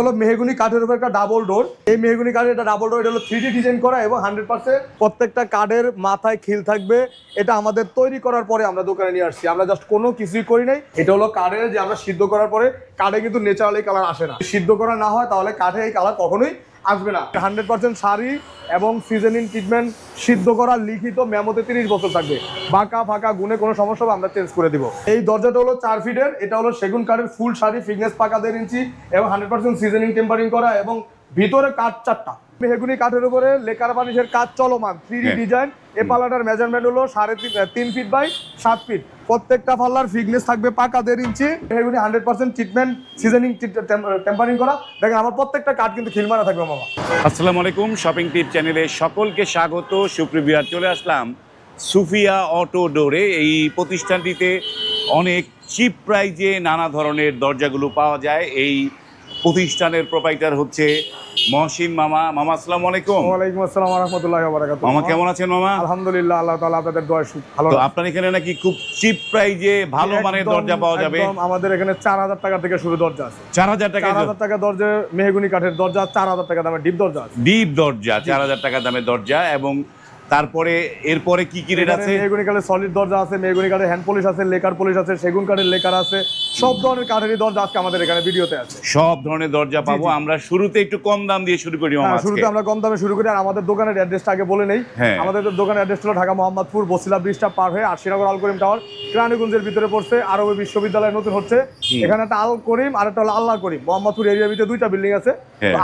হলো মেহগনি কাঠের উপর একটা ডাবল ডোর। এই মেহগনি কাঠের একটা ডাবল ডোর, এটা হলো 3D ডিজাইন করা এবং 100% প্রত্যেকটা কাঠের মাথায় খিল থাকবে। এটা আমাদের তৈরি করার পরে আমরা দোকানে নিয়ে আসছি, আমরা জাস্ট কোনো কিছুই করি নাই। এটা হলো কাঠের যে আমরা সিদ্ধ করার পরে কাঠে কিন্তু ন্যাচারালি কালার আসে না, সিদ্ধ করা না হয় তাহলে কাঠে এই কালার কখনোই আসবে না। 100% শাড়ি এবং সিজনিং ট্রিটমেন্ট সিদ্ধ করা লিখিত মেমোতে 30 বছর থাকবে। বাঁকা ফাঁকা গুণে কোনো সমস্যা হবে আমরা চেঞ্জ করে দিব। এই দরজাটা হলো 4 ফিটের, এটা হলো সেগুন কাঠের ফুল শাড়ি, ফিটনেস পাকা 1.5 ইঞ্চি এবং 100% সিজনিং টেম্পারিং করা এবং ভিতরে কাঠ 4টা। মেহগনি কাঠের উপরে লেকার বানিশের কাজ চলমান 3D ডিজাইন। এই পাল্লাটার মেজারমেন্ট হলো 3.5 ফিট বাই 7 ফিট। প্রত্যেকটা পাল্লার ফিটনেস থাকবে পাকা 1.5 ইঞ্চি। মেহগনি 100% ট্রিটমেন্ট সিজনিং টেম্পারিং করা। দেখেন আমার প্রত্যেকটা কাঠ কিন্তু খিলমারা থাকবে মামা। আসসালামু আলাইকুম, শপিং টিপ চ্যানেলে সকলকে স্বাগত। সুপ্রিয় চলে আসলাম সুফিয়া অটো ডোরে। এই প্রতিষ্ঠানটিতে অনেক চিপ প্রাইজে নানা ধরনের দরজাগুলো পাওয়া যায়। এই প্রতিষ্ঠানের প্রোপাইটার হচ্ছে মহসিন মামা। মামা আসসালামু আলাইকুম। ওয়ালাইকুম আসসালাম ওয়া রাহমাতুল্লাহি ওয়া বারাকাতুহু। মামা কেমন আছেন মামা? আলহামদুলিল্লাহ, আল্লাহ তাআলা আপনাদের দোয়া ভালো। তো আপনার এখানে নাকি খুব চিপ প্রাইজে ভালো মানের দরজা পাওয়া যাবে? আমাদের এখানে 4000 টাকা থেকে শুরু দরজা আছে। 4000 টাকা? 4000 টাকা দরজা মেহগনি কাঠের দরজা, 4000 টাকা দামের ডিপ দরজা আছে। ডিপ দরজা 4000 টাকা দামের দরজা। এবং তারপরে এরপরে কি কি রেট আছে? মেহগনি কাঠের সলিড দরজা আছে, মেহগনি কাঠের হ্যান্ড পলিশ আছে, লেকার পলিশ আছে, সেগুন কাঠের লেকার আছে। সব ধরনের কাঠেরই দরজা আজকে আমাদের এখানে ভিডিওতে আছে। সব ধরনের দরজা পাবো। আমরা শুরুতে একটু কম দাম দিয়ে শুরু করি মামা। শুরুতে আমরা কম দামে শুরু করি। আর আমাদের দোকানের অ্যাড্রেসটা আগে বলে নেই। আমাদের দোকানের অ্যাড্রেস হলো ঢাকা মোহাম্মদপুর বসিলা ব্রিজটা পার হয়ে আশিনগর আল করিম টাওয়ার, কেরানীগঞ্জের ভিতরে পড়ছে। আরবি বিশ্ববিদ্যালয় নতুন হচ্ছে, এখানে একটা আল করিম আর একটা হলো আল্লাহ করিম। মোহাম্মদপুর এরিয়ার ভিতরে 2টা বিল্ডিং আছে।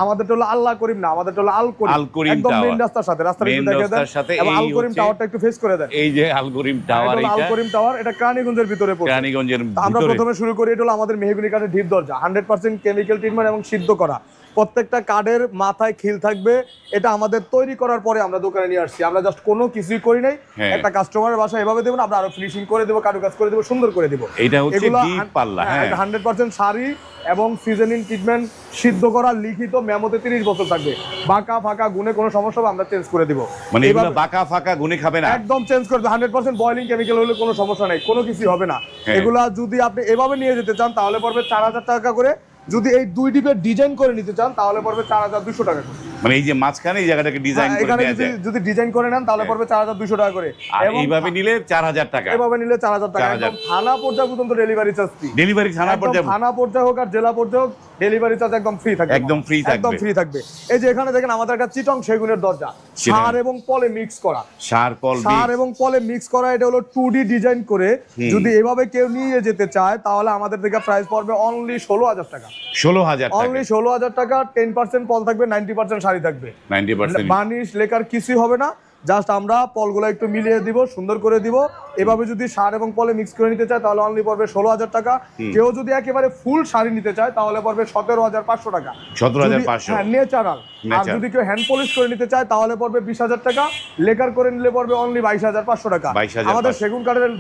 আমাদেরটা হলো আল্লাহ করিম না, আমাদেরটা হলো আল করিম, একদম মেইন রাস্তার সাথে। রাস্তাটা একটু দেখে দেন এবং আল করিম টাওয়ারটা একটু ফেস করে দেন। এই যে আল করিম টাওয়ার, এটা আল করিম টাওয়ার, এটা কেরানীগঞ্জের ভিতরে পড়ছে। কেরানীগঞ্জের ভিতরে আমরা প্রথমে শুরু করি। এটা হলো আমাদের মেহগনি কাঠের ডিপ দরজা, 100% কেমিক্যাল ট্রিটমেন্ট এবং সিদ্ধ করা। প্রত্যেকটা কাঠের মাথায় খিল থাকবে। এটা আমাদের তৈরি করার পরে আমরা দোকানে নিয়ে আসছি, আমরা জাস্ট কোনো কিছুই করি নাই। একটা কাস্টমারের বাসায় এভাবে দেবো না, আমরা আরো ফিনিশিং করে দেবো, কারুকাজ করে দেবো, সুন্দর করে দেবো। এটা হচ্ছে ডিপ পাল্লা। হ্যাঁ, 100% শাড়ি এবং সিজনিং ট্রিটমেন্ট সিদ্ধ করা লিখিত মেমোতে 30 বছর থাকবে। বাঁকা ফাঁকা গুণে কোনো সমস্যা হবে আমরা চেঞ্জ করে দিব। মানে এগুলো বাঁকা ফাঁকা গুণে খাবে না, একদম চেঞ্জ করে দেব। 100% বয়লিং কেমিক্যাল হলে কোনো সমস্যা নাই, কোনো কিছু হবে না। এগুলা যদি আপনি এভাবে নিয়ে যেতে চান তাহলে পড়বে 4000 টাকা করে। যদি এই 2 ডিপের ডিজাইন করে নিতে চান তাহলে পড়বে 4200 টাকা করে। মানে এই যে মাঝখানে এই জায়গাটাকে ডিজাইন করে দেয়া যায়। যদি ডিজাইন করে নেন তাহলে পড়বে 4200 টাকা করে। আর এইভাবে নিলে 4000 টাকা। এভাবে নিলে 4000 টাকা। একদম থানা পর্যায়ে পর্যন্ত ডেলিভারি চার্জ ফ্রি। ডেলিভারি থানা পর্যায়ে, থানা পর্যায়ে হোক আর জেলা পর্যায়ে হোক, ডেলিভারি চার্জ একদম ফ্রি থাকবে। একদম ফ্রি থাকবে, একদম ফ্রি থাকবে। এই যে এখানে দেখেন আমাদের একটা চিটং সেগুনের দরজা, সার এবং পলে মিক্স করা। সার এবং পলে মিক্স করা। এটা হলো 2D ডিজাইন করে। যদি এভাবে কেউ নিয়ে যেতে চায় তাহলে আমাদের থেকে প্রাইস পড়বে অনলি 16000 টাকা। 16000 টাকা, অনলি 16000 টাকা। 10% পল থাকবে, 90% শাড়ি থাকবে। 90% বানিশ লেকার কিছুই হবে না, জাস্ট আমরা পলগুলো একটু মিলিয়ে দিব, সুন্দর করে দিব। এভাবে যদি সার এবং পলে মিক্স করে নিতে চায় তাহলে অনলি পড়বে 16000 টাকা। কেউ যদি একেবারে ফুল শাড়ি নিতে চায় তাহলে পড়বে 17500 টাকা। 17500, হ্যাঁ, ন্যাচারাল। আর যদি কেউ হ্যান্ড পলিশ করে নিতে চায় তাহলে পড়বে 20000 টাকা। লেকার করে নিলে পড়বে অনলি 22500 টাকা। আমাদের সেগুন কাঠের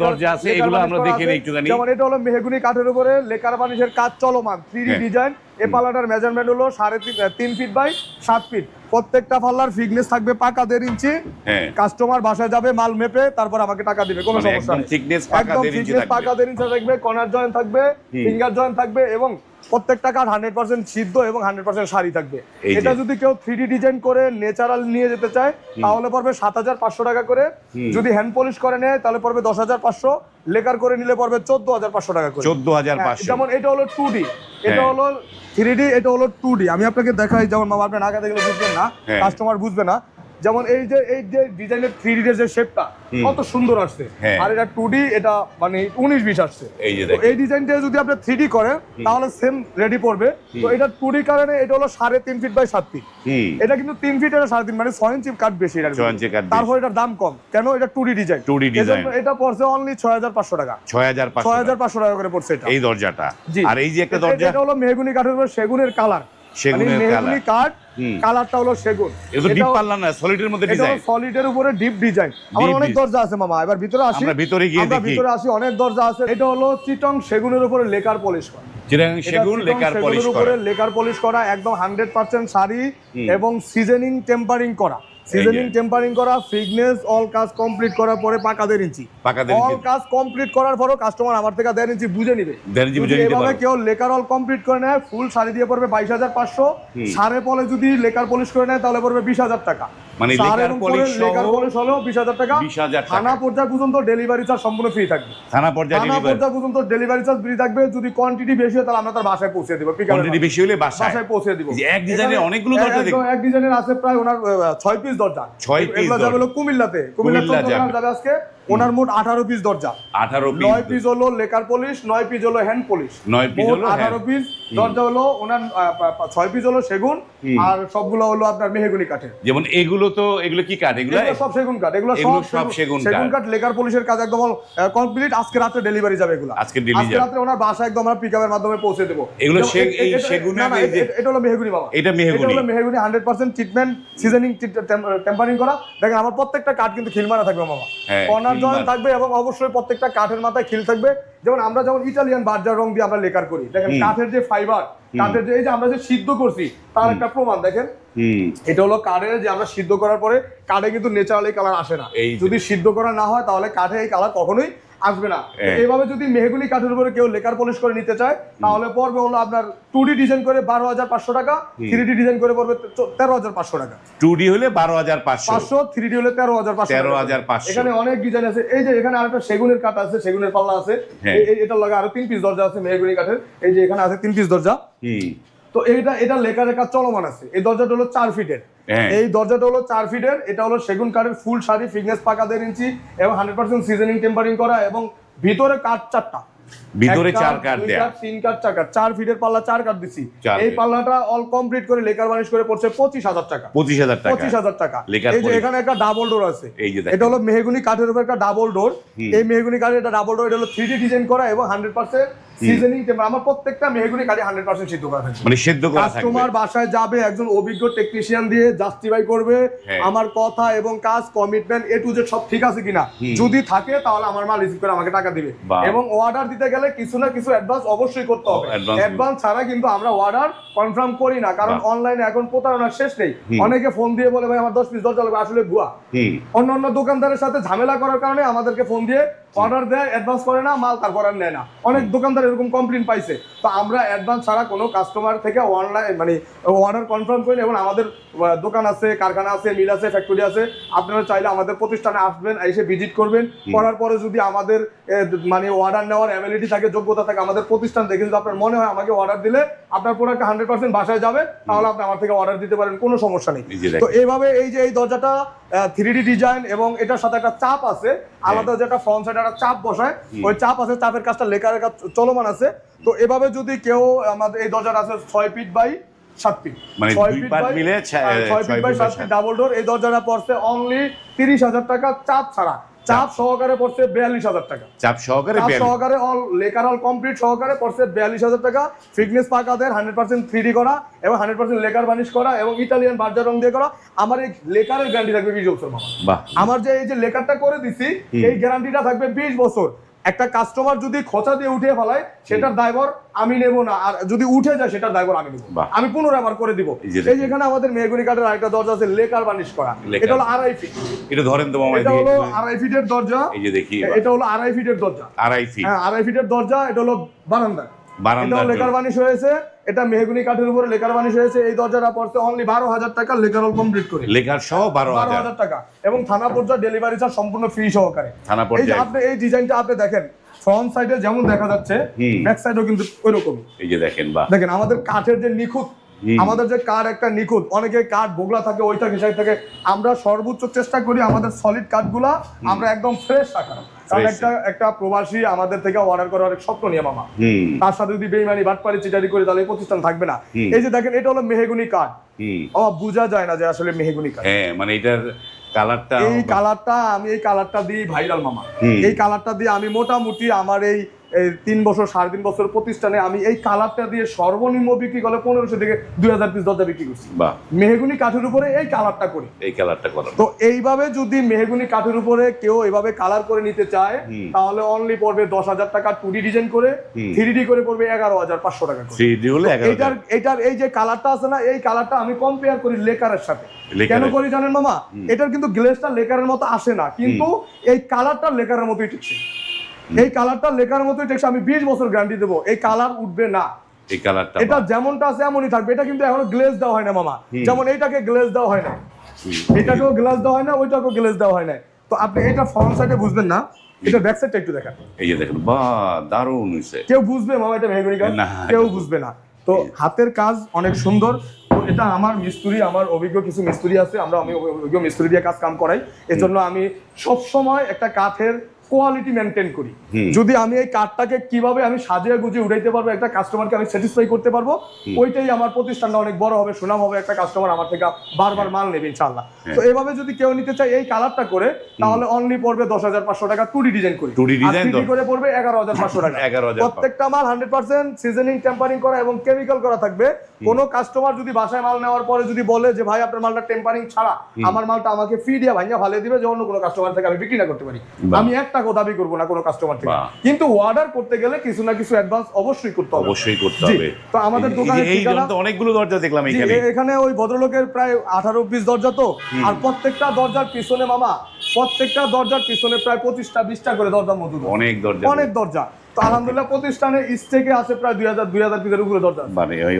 দরজা আছে, এগুলো আমরা দেখে নেই একটুখানি। যেমন এটা হলো মেহগনি কাঠের উপরে লেকার বানিশের কাজ চলমান 3D ডিজাইন। এই পাল্লাটার মেজারমেন্ট হলো 3.5 ফিট বাই 7 ফিট। প্রত্যেকটা পাল্লার ফিটনেস থাকবে পাকা 1.5 ইঞ্চি। কাস্টমার বাসায় যাবে, মাল মেপে তারপর আমাকে টাকা দিবে, কোনো সমস্যা নেই। একদম থিকনেস পাকা 1.5 ইঞ্চি থাকবে। কর্নার জয়েন্ট থাকবে, ফিঙ্গার জয়েন্ট থাকবে এবং প্রত্যেকটা কাঠ 100% সিদ্ধ এবং 100% শাড়ি থাকবে। এটা যদি কেউ 3D ডিজাইন করে ন্যাচারাল নিয়ে যেতে চায় তাহলে পড়বে 7500 টাকা করে। যদি হ্যান্ড পলিশ করে নেয় তাহলে পড়বে 10500। লেকার করে নিলে পড়বে 14500 টাকা করে। 14500। যেমন এটা হলো 2D, এটা হলো 3D, এটা হলো 2D। আমি আপনাকে দেখাই, যেমন মামা আপনি নাকা দেখলে বুঝবেন না, কাস্টমার বুঝবে না। যেমন এই যে ডিজাইনের 3D এর যে শেপটা কত সুন্দর আসছে, আর এটা 2D, এটা মানে 19-20 আসছে। এই ডিজাইনটা যদি আপনি 3D করেন তাহলে সেম রেডি পড়বে। তো এটা 2D কারণে এটা হলো 3.5 ফিট বাই 7 ফিট। এটা কিন্তু 3 ফিট, এটা 3.5, মানে 6 ইঞ্চি কাট বেশি। তারপর এটার দাম কম কেন? এটা 2D ডিজাইন। এটা পড়ছে অনলি 6500 টাকা। 6500 টাকা করে পড়ছে এটা, এই দরজাটা। আর এই যে একটা দরজা, এটা হলো মেহগনি কাঠের উপর সেগুনের কালার। মেহগনি কাঠ, কালারটা হলো সেগুন। এটা ডিপ পাল্লা না, সলিডের মধ্যে ডিজাইন। এটা সলিডের উপরে ডিপ ডিজাইন। আমার অনেক দরজা আছে মামা, এবার ভিতরে আসি। আমরা ভিতরে গিয়ে দেখি। ভিতরে আসি, অনেক দরজা আছে। এটা হলো চিটং সেগুনের উপরে লেকার পলিশ করা। চিটং সেগুন লেকার পলিশ করা, লেকার পলিশ করা, একদম 100% শাড়ি এবং সিজনিং টেম্পারিং করা। সিজনিং টেম্পারিং করা, ফিটনেস অল কাজ কমপ্লিট করার পরে পাকা 1.5 ইঞ্চি। পাকা 1.5 অল ইঞ্চি। কাজ কমপ্লিট করার পরও কাস্টমার আমার থেকে 1.5 ইঞ্চি বুঝে নিবে। 1.5 ইঞ্চি বুঝে নিতে এভাবে পারবে। কেউ লেকার অল কমপ্লিট করে নেয়, ফুল শাড়ি দিয়ে পড়বে 22,500। সাড়ে পলে যদি লেকার পলিশ করে নেয় তাহলে পড়বে 20,000 টাকা। মানে লেকার পলিশ সহ লেকার পলিশ হলেও 20,000 টাকা। 20,000 টাকা। থানা পর্যায়ে পর্যন্ত ডেলিভারি চার্জ সম্পূর্ণ ফ্রি থাকবে। থানা পর্যায়ে থানা ডেলিভারি পর্যায়ে পর্যন্ত ডেলিভারি চার্জ ফ্রি থাকবে। যদি কোয়ান্টিটি বেশি হয় তাহলে আমরা তার বাসায় পৌঁছে দেব। কোয়ান্টিটি বেশি হলে বাসায় পৌঁছে দিব। এই যে এক ডিজাইনের অনেকগুলো দরজা দেখুন। এক ডিজাইনের আছে প্রায় ওনার 6 পিস দরজা। 6 পিস এগুলো যাবে হলো কুমিল্লাতে। কুমিল্লা যাবে আজকে। ওনার মোট 18 পিস দরজা। 18 পিস। 9 পিস হলো লেকার পলিশ, 9 পিস হলো হ্যান্ড পলিশ। 9 পিস হলো 18 পিস দরজা হলো ওনার 6 পিস হলো সেগুন আর সবগুলো হলো আপনার মেহগনি কাঠের। যেমন এগুলো কি কাঠ? এগুলো সব সেগুন কাঠ। এগুলো সব সেগুন কাঠ। লেকার পলিশের কাজ একদম কমপ্লিট। আজকে রাতে ডেলিভারি যাবে এগুলো। আজকে ডেলিভারি রাতে ওনার বাসায় একদম আমরা পিকআপের মাধ্যমে পৌঁছে দেব। এগুলো এই সেগুনের এটা হলো মেহগনি বাবা। এটা হলো মেহগনি 100% ট্রিটমেন্ট সিজনিং টেম্পারিং করা। দেখেন আমার প্রত্যেকটা কাঠ কিন্তু খিলমারা থাকবে মামা। কর্নার জয়েন্ট থাকবে এবং অবশ্যই প্রত্যেকটা কাঠের মাথায় খিল থাকবে। যেমন আমরা যেমন ইটালিয়ান বার্জার রং দিয়ে আমরা লেকার করি। দেখেন কাঠের যে ফাইবার, কাঠের যে এই যে আমরা যে সিদ্ধ করছি তার একটা প্রমাণ দেখেন। এটা হলো কাঠের যে আমরা সিদ্ধ করার পরে কাঠে কিন্তু ন্যাচারালি কালার আসে না। যদি সিদ্ধ করা না হয় তাহলে কাঠে এই কালার কখনোই আসবে না। এইভাবে যদি মেহগনি কাঠের উপরে কেউ লেকার পলিশ করে নিতে চায় তাহলে পড়বে হলো আপনার 2D ডিজাইন করে 12,500 টাকা, 3D ডিজাইন করে পড়বে 13,500 টাকা। 2D হলে 12,500, 3D হলে 13,500। এখানে অনেক ডিজাইন আছে। এই যে এখানে আরেকটা সেগুনের কাঠ আছে, সেগুনের পাল্লা আছে। এটা লাগে আরো 3 পিস দরজা আছে মেহগনি কাঠের। এই যে এখানে আছে 3 পিস দরজা। তো এটা লেকার কাজ চলমান আছে। এই দরজাটা হলো 4 ফিটের। এই দরজাটা হলো 4 ফিটের। এটা হলো সেগুন কাঠের ফুল শাড়ি, ফিটনেস পাকা 1.5 ইঞ্চি এবং 100% সিজনিং টেম্পারিং করা এবং ভিতরে কাঠ 4টা। ভিতরে 4 কাঠ দেয়া। 3 কাঠ 4 কাঠ। 4 ফিটের পাল্লা 4 কাঠ দিছি। এই পাল্লাটা অল কমপ্লিট করে লেকার বানিশ করে পড়ছে 25,000 টাকা। 25,000 টাকা। এই যে এখানে একটা ডাবল ডোর আছে। এটা হলো মেহগনি কাঠের উপর একটা ডাবল ডোর। এই মেহগনি কাঠের এটা ডাবল ডোর। এটা হলো 3D ডিজাইন করা এবং 100% সিজনিং টেম্পার। আমার প্রত্যেকটা মেহগনি কাঠে 100% সিদ্ধ করা থাকে। মানে সিদ্ধ করা থাকবে। কাস্টমার বাসায় যাবে, একজন অভিজ্ঞ টেকনিশিয়ান দিয়ে জাস্টিফাই করবে আমার কথা এবং কাজ কমিটমেন্ট এ টু জেড সব ঠিক আছে কিনা। যদি থাকে তাহলে আমার মাল রিসিভ করে আমাকে টাকা দিবে এবং অর্ডার দিতে গেলে কিছু না কিছু অ্যাডভান্স অবশ্যই করতে হবে। অ্যাডভান্স ছাড়া কিন্তু আমরা অর্ডার কনফার্ম করি না, কারণ অনলাইনে এখন প্রতারণার শেষ নেই। অনেকে ফোন দিয়ে বলে ভাই আমার 10 পিস দরজা লাগবে, আসলে ভুয়া। অন্য দোকানদারের সাথে ঝামেলা করার কারণে আমাদেরকে ফোন দিয়ে অর্ডার দেয়, অ্যাডভান্স করে না, মাল তারপর আর নেয় না। অনেক দোকানদার এরকম কমপ্লেইন পাইছে। তো আমরা অ্যাডভান্স ছাড়া কোনো কাস্টমার থেকে অনলাইন মানে অর্ডার কনফার্ম করি না। এবং আমাদের দোকান আছে, কারখানা আছে, মিল আছে, ফ্যাক্টরি আছে। আপনারা চাইলে আমাদের প্রতিষ্ঠানে আসবেন, এসে ভিজিট করবেন। করার পরে যদি আমাদের মানে অর্ডার নেওয়ার অ্যাবিলিটি থাকে, যোগ্যতা থাকে, আমাদের প্রতিষ্ঠান দেখে যদি আপনার মনে হয় আমাকে অর্ডার দিলে আপনার প্রোডাক্ট 100% বাসায় যাবে, তাহলে আপনি আমার থেকে অর্ডার দিতে পারেন, কোনো সমস্যা নেই। তো এইভাবে এই যে এই দরজাটা 3D ডিজাইন এবং এটার সাথে একটা চাপ আছে আলাদা, যেটা ফ্রন্ট সাইডে একটা চাপ বসায়, ওই চাপ আছে, চাপের কাজটা লেকারের কাজ চলমান আছে। তো এভাবে যদি কেউ আমাদের এই দরজাটা আছে 6 ফিট বাই 7 ফিট, মানে 6 দুই ফিট পার্ট বাই মিলে 6 feet by 7 feet double door. এই দরজাটা পড়ছে অনলি 30,000 টাকা চাপ ছাড়া। চাপ সহকারে পড়ছে 42,000 টাকা। চাপ সহকারে অল লেকার অল কমপ্লিট সহকারে পড়ছে 42,000 টাকা। ফিটনেস পাকাদের 100% 3D করা এবং 100% লেকার বানিশ করা এবং ইটালিয়ান বার্জার রং দিয়ে করা। আমার এই লেকারের গ্যারান্টি থাকবে 20 বছর মামা। আমার যে এই যে লেকারটা করে দিছি এই গ্যারান্টিটা থাকবে 20 বছর। একটা কাস্টমার যদি খোঁচা দিয়ে উঠে ফেলায় সেটার দায়ভার আমি নেব না, আর যদি উঠে যায় সেটার দায়ভার আমি নেব। আমি পুনরায় আবার করে দিব। এই যেখানে আমাদের মেহগনি কাঠের আরেকটা দরজা আছে লেকার বানিশ করা। এটা হলো 2.5 ফিট। এটা ধরেন তো মামা, এটা হলো 2.5 ফিটের দরজা। এই যে দেখি, এটা হলো 2.5 ফিটের দরজা। 2.5 ফিট। হ্যাঁ, 2.5 ফিটের দরজা। এটা হলো বারান্দা। এটা লেকার বানিশ হয়েছে। এটা মেহগনি কাঠের উপরে লেকার বানিশ হয়েছে। এই দরজাটা পড়ছে অনলি 12,000 টাকা লেকার অল কমপ্লিট করে। লেকার সহ 12,000 টাকা এবং থানা পর্যায়ে ডেলিভারি চার্জ সম্পূর্ণ ফ্রি সহকারে। থানা এই যে পর্যায়ে আপনি এই ডিজাইনটা আপনি দেখেন, ফ্রন্ট সাইডে যেমন দেখা যাচ্ছে ব্যাক সাইডেও কিন্তু ওইরকম। এই যে দেখেন, বাহ, দেখেন আমাদের কাঠের যে নিখুঁত, আমাদের যে কাঠ একটা নিখুঁত, অনেকে কাঠ বোগলা থাকে, ওই থাকে সেই থাকে। আমরা সর্বোচ্চ চেষ্টা করি আমাদের সলিড কাঠগুলা আমরা একদম ফ্রেশ রাখার। কারণ একটা প্রবাসী আমাদের থেকে অর্ডার করার অনেক স্বপ্ন নিয়ে মামা, তার সাথে যদি বেইমানি বাটপারি চিটারি করে তাহলে এই প্রতিষ্ঠান থাকবে না। এই যে দেখেন এটা হলো মেহগনি কাঠ। বোঝা যায় না যে আসলে মেহগনি কাঠ। হ্যাঁ, মানে এটার কালারটা, এই কালারটা আমি এই কালারটা দিই ভাইরাল মামা। এই কালারটা দিয়ে আমি মোটামুটি আমার এই এই 3 বছর 3.5 বছর প্রতিষ্ঠানে আমি এই কালারটা দিয়ে সর্বনিম্ন বিক্রি করলে 1500 থেকে 2000 পিস দরজা বিক্রি করছি। বাহ, মেহগনি কাঠের উপরে এই কালারটা করি। এই কালারটা করা তো এইভাবে যদি মেহগনি কাঠের উপরে কেউ এইভাবে কালার করে নিতে চায় তাহলে অনলি পড়বে 10,000 টাকা 2D ডিজাইন করে, 3D করে পড়বে 11,500 টাকা করে। 3D হলে 11,000। এটার এই যে কালারটা আছে না, এই কালারটা আমি কম্পেয়ার করি লেকারের সাথে। কেন করি জানেন মামা? এটার কিন্তু গ্লেজটা লেকারের মতো আসে না, কিন্তু এই কালারটা লেকারের মতোই টেকছে। এই কালারটা লেকারের মতোই টেকছে। আমি 20 বছর গ্যারান্টি দেবো, এই কালার উঠবে না। এই কালারটা এটা যেমনটা আছে এমনই থাকবে। এটা কিন্তু এখনো গ্লেজ দেওয়া হয় না মামা, যেমন এইটাকে গ্লেজ দেওয়া হয় না, এটাকেও গ্লেজ দেওয়া হয় না, ওইটাকেও গ্লেজ দেওয়া হয় না। তো আপনি এটা ফ্রন্ট সাইডে বুঝবেন না, এটা ব্যাক সাইডটা একটু দেখেন। এই যে দেখেন, বাহ, দারুণ হইছে। কেউ বুঝবে মামা এটা মেহগনি কাজ? না, কেউ বুঝবে না। তো হাতের কাজ অনেক সুন্দর। তো এটা আমার মিস্ত্রি, আমার অভিজ্ঞ কিছু মিস্ত্রি আছে, আমি অভিজ্ঞ মিস্ত্রি দিয়ে কাজ কাম করাই। এজন্য আমি সব সময় একটা কাঠের কোয়ালিটি মেনটেন করি। যদি আমি এই কাঠটাকে কিভাবে আমি সাজিয়ে গুজিয়ে উঠাইতে পারবো, একটা কাস্টমারকে আমি স্যাটিসফাই করতে পারবো, ওইটাই আমার প্রতিষ্ঠানটা অনেক বড় হবে, সুনাম হবে, একটা কাস্টমার আমার থেকে বারবার মাল নেবে ইনশাআল্লাহ। তো এভাবে যদি কেউ নিতে চায় এই কালারটা করে, তাহলে অনলি পড়বে 10,500 টাকা 2D ডিজাইন করে। 2D ডিজাইন করে পড়বে 11,500 টাকা। 11,500। প্রত্যেকটা মাল 100% সিজনিং টেম্পারিং করা এবং কেমিক্যাল করা থাকবে। কোনো কাস্টমার যদি বাসায় মাল নেওয়ার পরে যদি বলে যে ভাই আপনার মালটা টেম্পারিং ছাড়া আমার মালটা আমাকে ফ্রি দিয়ে ভাঙিয়ে ভালো দিবে, যে অন্য কোনো কাস্টমার থেকে আমি বিক্রি না করতে পারি, আমি একটা দাবি করবো না কোনো কাস্টমার থেকে। কিন্তু অর্ডার করতে গেলে কিছু না কিছু অ্যাডভান্স অবশ্যই করতে হবে। অবশ্যই করতে হবে। তো আমাদের দোকানে এই জন্য তো অনেকগুলো দরজা দেখলাম এখানে। এখানে ওই ভদ্রলোকের প্রায় 18 পিস দরজা। তো আর প্রত্যেকটা দরজার পিছনে মামা, প্রত্যেকটা দরজার পিছনে প্রায় 25টা 20টা করে দরজা মজুদ। অনেক দরজা। তো আলহামদুলিল্লাহ প্রতিষ্ঠানে স্টেকে আছে প্রায় 2000 পিসের উপরে দরজা।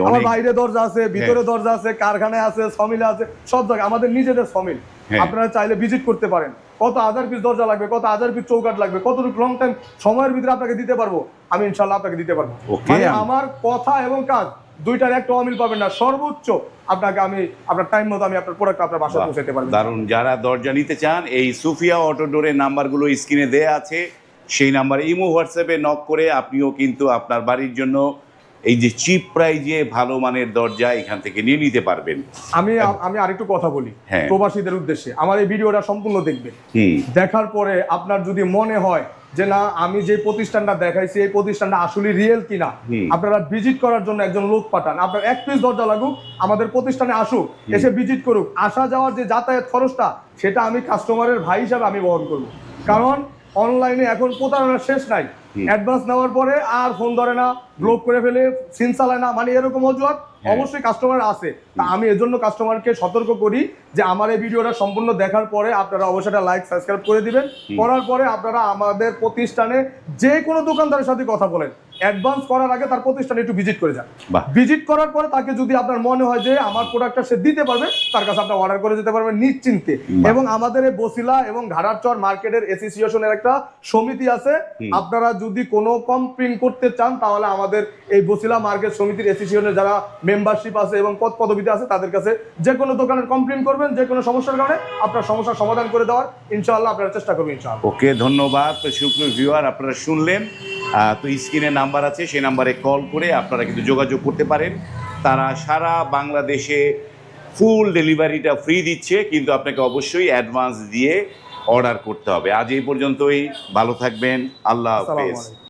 আমার বাইরে দরজা আছে, ভিতরে দরজা আছে, কারখানায় আছে, সমিলে আছে, সব জায়গায় আমাদের নিজেদের সমিল। আপনারা চাইলে ভিজিট করতে পারেন। কত হাজার পিস দরজা লাগবে, কত হাজার পিস চৌকাঠ লাগবে, কতটুকু লং টাইম সময়ের ভিতরে আপনাকে দিতে পারবো, আমি ইনশাআল্লাহ আপনাকে দিতে পারবো। মানে আমার কথা এবং কাজ দুইটার একটা অমিল পাবেন না। সর্বোচ্চ আপনাকে আমি আপনার টাইম মতো আমি আপনার প্রোডাক্ট আপনার বাসায় পৌঁছাতে পারবো। দারুণ। যারা দরজা নিতে চান, এই সুফিয়া অটো ডোরের নাম্বারগুলো স্ক্রিনে দেয়া আছে, সেই নাম্বারে ইমো হোয়াটসঅ্যাপে নক করে আপনিও কিন্তু আপনার বাড়ির জন্য এই যে চিপ প্রাইজে ভালো মানের দরজা এখান থেকে নিয়ে নিতে পারবেন। আমি আরেকটু কথা বলি প্রবাসীদের উদ্দেশ্যে। আমার এই ভিডিওটা সম্পূর্ণ দেখবেন। দেখার পরে আপনার যদি মনে হয় যে না, আমি যে প্রতিষ্ঠানটা দেখাইছি এই প্রতিষ্ঠানটা আসলে রিয়েল কিনা, আপনারা ভিজিট করার জন্য একজন লোক পাঠান। আপনার এক পিস দরজা লাগুক, আমাদের প্রতিষ্ঠানে আসুক, এসে ভিজিট করুক। আসা যাওয়ার যে যাতায়াত খরচটা, সেটা আমি কাস্টমারের ভাই হিসাবে আমি বহন করবো। কারণ অনলাইনে এখন প্রতারণার শেষ নাই। অ্যাডভান্স নেওয়ার পরে আর ফোন ধরে না, ব্লক করে ফেলে, সিম চালায় না, মানে এরকম অজুহাত অবশ্যই কাস্টমার আছে। তা আমি এজন্য কাস্টমারকে সতর্ক করি যে আমার এই ভিডিওটা সম্পূর্ণ দেখার পরে আপনারা অবশ্যই একটা লাইক সাবস্ক্রাইব করে দিবেন। করার পরে আপনারা আমাদের প্রতিষ্ঠানে যে কোনো দোকানদারের সাথে কথা বলেন, অ্যাডভান্স করার আগে তার প্রতিষ্ঠানে একটু ভিজিট করে যান। ভিজিট করার পরে তাকে যদি আপনার মনে হয় যে আমার প্রোডাক্টটা সে দিতে পারবে, তার কাছে আপনি অর্ডার করে যেতে পারবেন নিশ্চিন্তে। এবং আমাদের এই বসিলা এবং ঘাড়ারচর মার্কেটের অ্যাসোসিয়েশনের একটা সমিতি আছে। আপনারা যদি কোনো কমপ্লেইন করতে চান, তাহলে আমাদের এই বসিলা মার্কেট সমিতির অ্যাসোসিয়েশনের যারা মেম্বারশিপ আছে এবং পদ পদবিতে আছে, তাদের কাছে যে কোনো দোকানের কমপ্লেইন করবেন, যে কোনো সমস্যার কারণে আপনার সমস্যার সমাধান করে দেওয়ার ইনশাআল্লাহ আপনারা চেষ্টা করবেন ইনশাআল্লাহ। ওকে, ধন্যবাদ। তো সুপ্রিয় ভিউয়ার, আপনারা শুনলেন। তো স্ক্রিনে নাম্বার আছে, সেই নাম্বারে কল করে আপনারা কিন্তু যোগাযোগ করতে পারেন। তারা সারা বাংলাদেশে ফুল ডেলিভারিটা ফ্রি দিচ্ছে, কিন্তু আপনাকে অবশ্যই অ্যাডভান্স দিয়ে অর্ডার করতে হবে। আজ এই পর্যন্তই। ভালো থাকবেন। আল্লাহ হাফেজ।